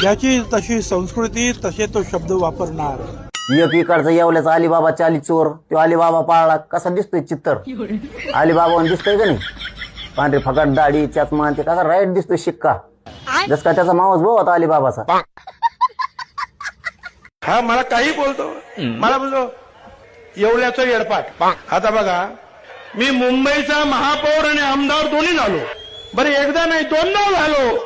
ज्याची तशी संस्कृती तसे तो शब्द वापरणार. एक इकडचा येवल्याचा अलिबाबा चाली चोर, तो अलिबाबा पाळला कसा दिसतोय चित्तर. अलिबाबा दिसतोय का नाही, पांढरी फकाट दाढी चष्मा ते कसा राईट दिसतोय शिक्का, जस का त्याचा मावस भाऊ होता अलिबाबाचा. हा मला काही बोलतो, मला बोलतो येवल्याचं येडपाट. आता बघा, मी मुंबईचा महापौर आणि आमदार दोन्ही झालो. बरं एकदा नाही दोनदा झालो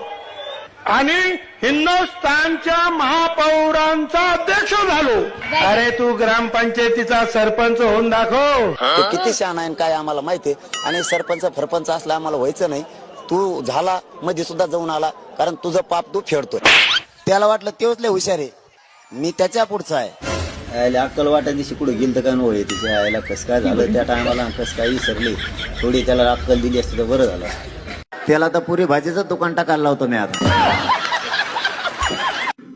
आणि हिंदुस्थानच्या महापौरांचा अध्यक्ष झालो. अरे तू ग्रामपंचायतीचा सरपंच होऊन दाखव. ते किती शहाणा आहे काय आम्हाला माहितीये. आणि सरपंच फरपंच असला आम्हाला व्हायचं नाही. तू झाला मध्ये सुद्धा जाऊन आला, कारण तुझं पाप तू फेडतोय. त्याला वाटलं तेच लय हुशार आहे, मी त्याच्या पुढचा आहे. अक्कल वाटा दिवशी कुठे गेल तर काय नव्हे तिच्या आईला कसं काय झालं त्या टायमाला, कसं काय विसरली. थोडी त्याला अक्कल दिली असती तर बरं झालं. त्याला तर पुरी भाजीचं दुकान टाकायला लावतो मी आता.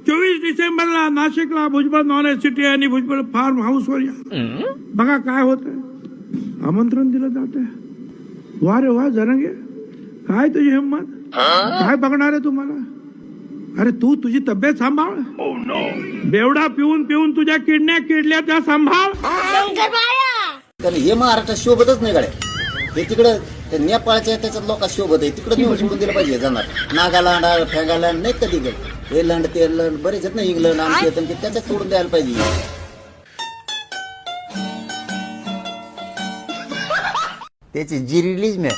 24 डिसेंबरला नाशिकला भुजबळ नॉन सिटी आणि भुजबळ फार्म हाऊसवर या. बघा काय होत, आमंत्रण दिलं जात आहे. वा रे वा जरंगे, काय तुझी हिंमत, काय बघणार आहे तुम्हाला. अरे तू तुझी तब्येत सांभाळ. बेवडा पिऊन पिऊन तुझ्या किडण्या किडल्या त्या सांभाळ. कारण हे महाराष्ट्रात शोभतच नाही गाड्या. हे तिकडं नेपाळच्या त्याच्यात लोक शोभत आहे, तिकडे नेऊन सोडून दिलं पाहिजे. जाणार नागालँड फेगालँड नाही कधी हे लंड ते लंड बरेच आहेत ना, इंग्लंड आमचे त्याच्यात सोडून द्यायला पाहिजे. त्याची जी रिलीज मी